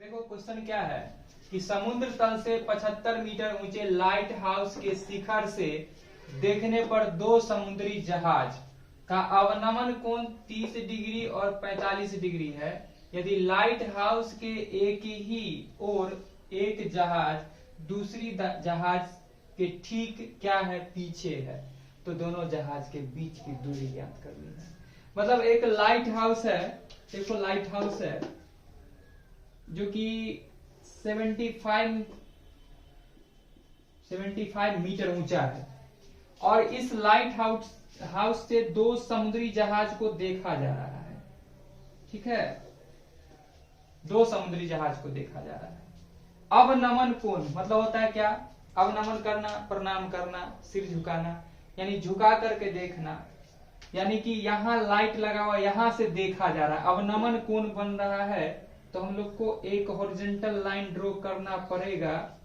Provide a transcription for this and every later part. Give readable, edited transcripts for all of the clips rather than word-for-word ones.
देखो क्वेश्चन क्या है कि समुद्र तल से 75 मीटर ऊंचे लाइट हाउस के शिखर से देखने पर दो समुद्री जहाज का अवनमन कोण 30 डिग्री और 45 डिग्री है। यदि लाइट हाउस के एक ही ओर एक जहाज दूसरी जहाज के ठीक क्या है पीछे है तो दोनों जहाज के बीच की दूरी ज्ञात करनी है। मतलब एक लाइट हाउस है, देखो लाइट हाउस है जो कि 75 मीटर ऊंचा है और इस लाइट हाउस से दो समुद्री जहाज को देखा जा रहा है। ठीक है, दो समुद्री जहाज को देखा जा रहा है। अवनमन कोण मतलब होता है क्या? अवनमन करना, प्रणाम करना, सिर झुकाना, यानी झुका करके देखना, यानी कि यहाँ लाइट लगा हुआ यहां से देखा जा रहा है। अवनमन कोण बन रहा है तो हम लोग को एक हॉरिजॉन्टल लाइन ड्रॉ करना पड़ेगा।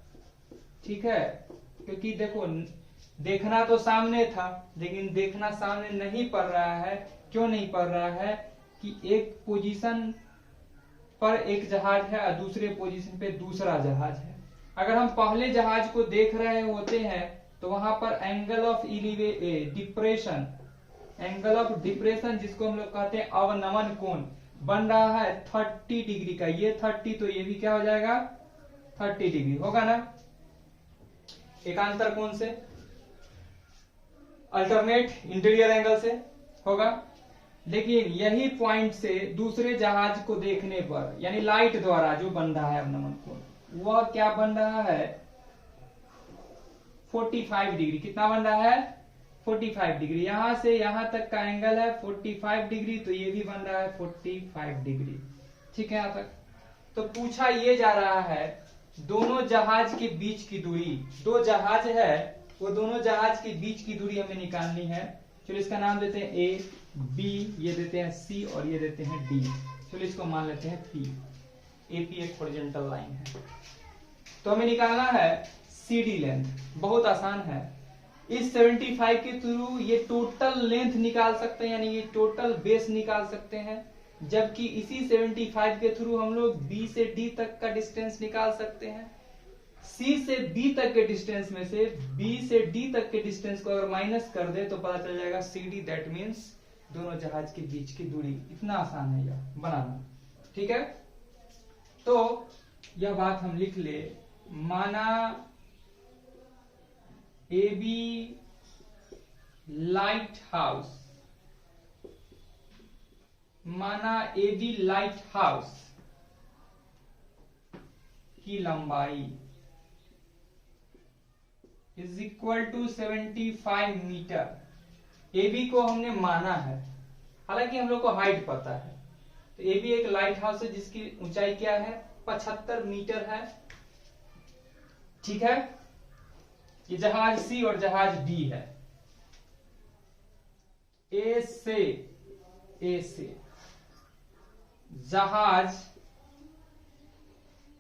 ठीक है, क्योंकि देखो देखना तो सामने था लेकिन देखना सामने नहीं पड़ रहा है। क्यों नहीं पड़ रहा है? कि एक पोजीशन पर एक जहाज है और दूसरे पोजीशन पे दूसरा जहाज है। अगर हम पहले जहाज को देख रहे होते हैं तो वहां पर angle of depression, angle of depression जिसको हम लोग कहते हैं अवनमन कोण बन रहा है 30 डिग्री का। ये 30 तो ये भी क्या हो जाएगा 30 डिग्री होगा ना, एकांतर कोण से, अल्टरनेट इंटीरियर एंगल से होगा। लेकिन यही पॉइंट से दूसरे जहाज को देखने पर यानी लाइट द्वारा जो बन रहा है अवनमन कोण वह क्या बन रहा है 45 डिग्री। कितना बन रहा है 45 डिग्री। यहां से यहां तक का एंगल है 45 डिग्री तो ये भी बन रहा है 45 डिग्री। ठीक है, यहां तक तो पूछा ये जा रहा है दोनों जहाज के बीच की दूरी, दो जहाज है वो दोनों जहाज के बीच की दूरी हमें निकालनी है। चलो इसका नाम देते हैं ए, बी, ये देते हैं सी और ये देते हैं डी। चलो इसको मान लेते हैं पी। एपी एक हॉरिजॉन्टल लाइन है तो हमें निकालना है सीडी लेंथ। बहुत आसान है, इस 75 के थ्रू ये टोटल लेंथ निकाल सकते हैं यानी ये टोटल बेस निकाल सकते हैं। जबकि इसी 75 के थ्रू हम लोग बी से डी तक का डिस्टेंस निकाल सकते हैं। सी से बी तक के डिस्टेंस में से बी से डी तक के डिस्टेंस को अगर माइनस कर दे तो पता चल जाएगा सीडी, दैट मीन्स दोनों जहाज के बीच की दूरी। इतना आसान है यह बनाना। ठीक है, तो यह बात हम लिख ले। माना ए बी लाइट हाउस, माना ए बी लाइट हाउस की लंबाई is equal to 75 metre. A B को हमने माना है, हालांकि हम लोग को हाइट पता है। तो ए बी एक लाइट हाउस है जिसकी ऊंचाई क्या है 75 मीटर है। ठीक है, ये जहाज सी और जहाज डी है। ए से जहाज,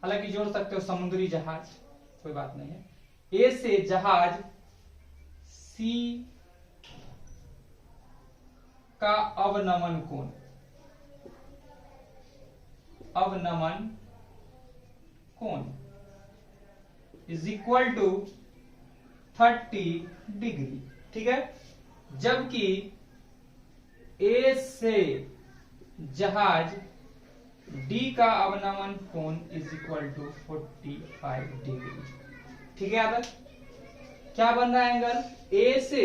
हालांकि जोड़ सकते हो समुद्री जहाज, कोई बात नहीं है। ए से जहाज सी का अवनमन कोण, अवनमन कोण इज इक्वल टू 30 डिग्री। ठीक है, जबकि ए से जहाज डी का अवनमन कोण इज इक्वल टू 45 डिग्री। ठीक है, यहां तक क्या बन रहा है एंगल ए से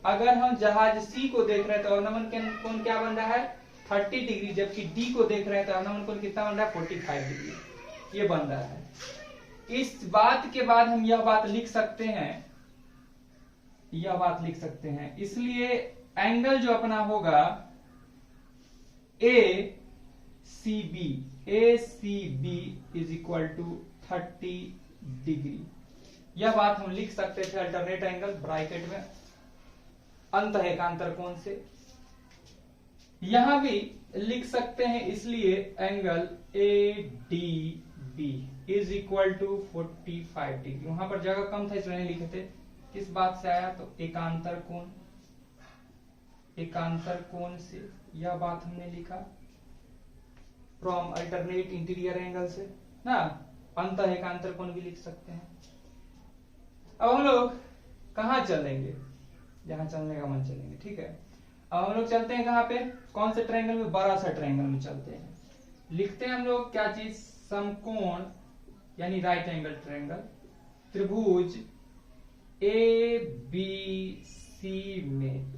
अगर हम जहाज सी को देख रहे हैं तो अवनमन कोण क्या बन रहा है 30 डिग्री, जबकि डी को देख रहे हैं तो अवनमन कोण कितना बन रहा है 45 डिग्री ये बन रहा है। इस बात के बाद हम यह बात लिख सकते हैं, यह बात लिख सकते हैं। इसलिए एंगल जो अपना होगा A C B is equal to 30 degree. यह बात हम लिख सकते थे अल्टरनेट एंगल ब्रैकेट में अंत एकांतर कोण से। यहां भी लिख सकते हैं, इसलिए angle A D B is equal to 45 degree. वहां पर जगह कम था इसलिए नहीं लिखे थे। किस बात से आया तो एकांतर कोण, एकांतर कोण से यह बात हमने लिखा। फ्रॉम अल्टरनेट इंटीरियर एंगल से ना, अंतः एकांतर कोण भी लिख सकते हैं। अब हम लोग कहाँ चलेंगे, जहां चलने का मन चलेंगे, ठीक है। अब हम लोग चलते हैं कहाँ पे, कौन से ट्रायंगल में, बड़ा सा ट्रायंगल में चलते हैं। लिखते हैं हम लोग क्या चीज, समकोण यानी राइट एंगल ट्रायंगल, त्रिभुज ए बी सी में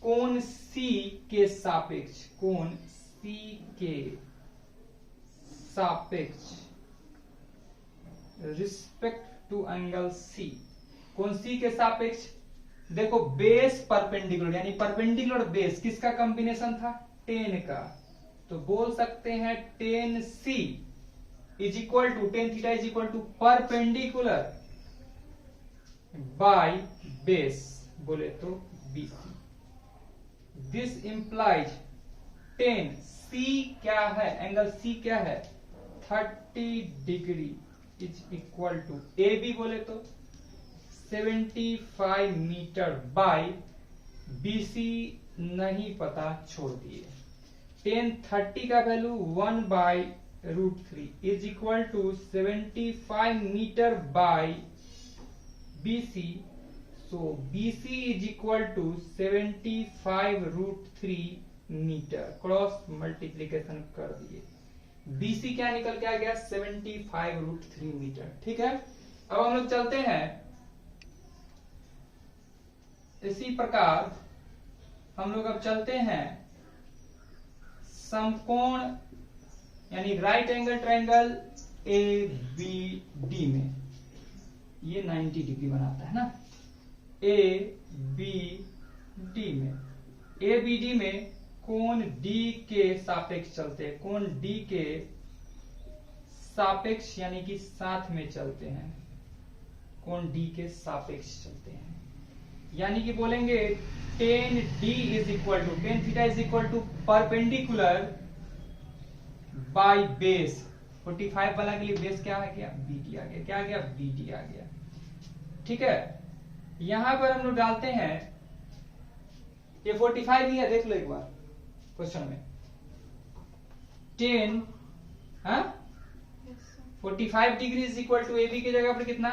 कोण सी के सापेक्ष, कोण सी के सापेक्ष रिस्पेक्ट टू एंगल सी, कोण सी के सापेक्ष। देखो बेस परपेंडिकुलर यानी परपेंडिकुलर बेस किसका कॉम्बिनेशन था, टेन का, तो बोल सकते हैं tan C is equal to, tan theta is equal to perpendicular by base, बोले तो BC। This implies tan C क्या है, एंगल सी क्या है 30 degree is equal to AB बोले तो 75 मीटर बाय BC नहीं पता, छोड़ दिए। टेन 30 का value 1/√3 is equal to 75 metre by BC, so BC is equal to 75√3 metre, cross multiplication कर दिए, BC क्या निकल के आ गया 75√3 मीटर, ठीक है। अब हम लोग चलते हैं इसी प्रकार, हम लोग अब चलते हैं समकोण यानी राइट एंगल ट्रायंगल ABD में, ये 90 डिग्री बनाता है ना, ABD में कोण D के सापेक्ष चलते हैं, कोण D के सापेक्ष यानी कि साथ में चलते हैं, कोण D के सापेक्ष चलते हैं, यानी कि बोलेंगे tan D is equal to, tan theta is equal to perpendicular by base, 45 वाला के लिए बेस क्या है, क्या BD आ गया, क्या आ गया BD आ गया, ठीक है। यहां पर हम लोग डालते हैं, ये 45 ही है, देख लो एक बार क्वेश्चन में, 10 45 degree is equal to AB की जगह पर कितना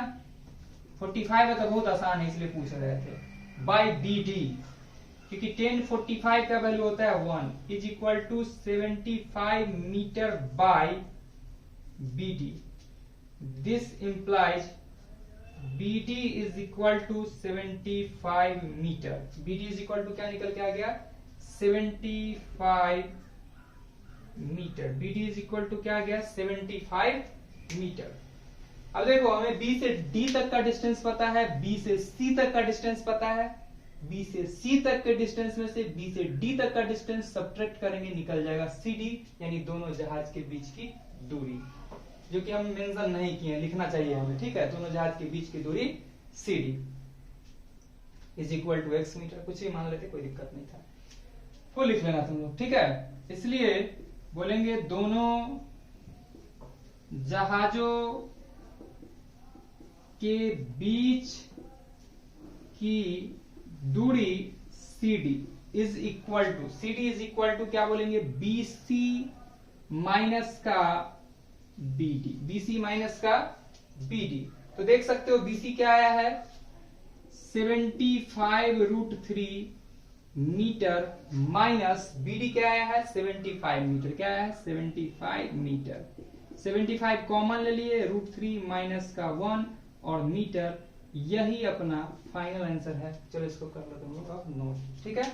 45 है, तो बहुत आसान है इसलिए पूछ रहे थे, बाय BD, क्योंकि 10 45 का वैल्यू होता है 1 is equal to 75 metre by BD। This implies BD is equal to 75 metre, BD is equal to क्या निकल के आ गया 75 metre, BD is equal to क्या आ गया 75 मीटर। अब देखो हमें B से D तक का डिस्टेंस पता है, B से C तक का डिस्टेंस पता है, B से C तक के डिस्टेंस में से B से D तक का डिस्टेंस सब्ट्रैक्ट करेंगे, निकल जाएगा CD, यानी दोनों जहाज के बीच की दूरी, जो कि हम मेंशन नहीं किए, लिखना चाहिए हमें, ठीक है। दोनों जहाज के बीच की दूरी CD is equal to x metre, कुछ ही मान लेते, कोई दिक्कत नहीं था, वो लिख लेना तुम लोग, ठीक है। इसलिए बोलेंगे दोनों जहाजों के बीच की दूरी CD इज इक्वल टू क्या बोलेंगे BC माइनस का BD, BC माइनस का BD। तो देख सकते हो BC क्या आया है 75√3 मीटर माइनस BD क्या आया है 75 मीटर, क्या आया है 75 मीटर, 75 कॉमन ले लिए, √3 माइनस का 1 और मीटर, यही अपना फाइनल आंसर है। चलो इसको कर लो तुम लोग अब नोट, ठीक है।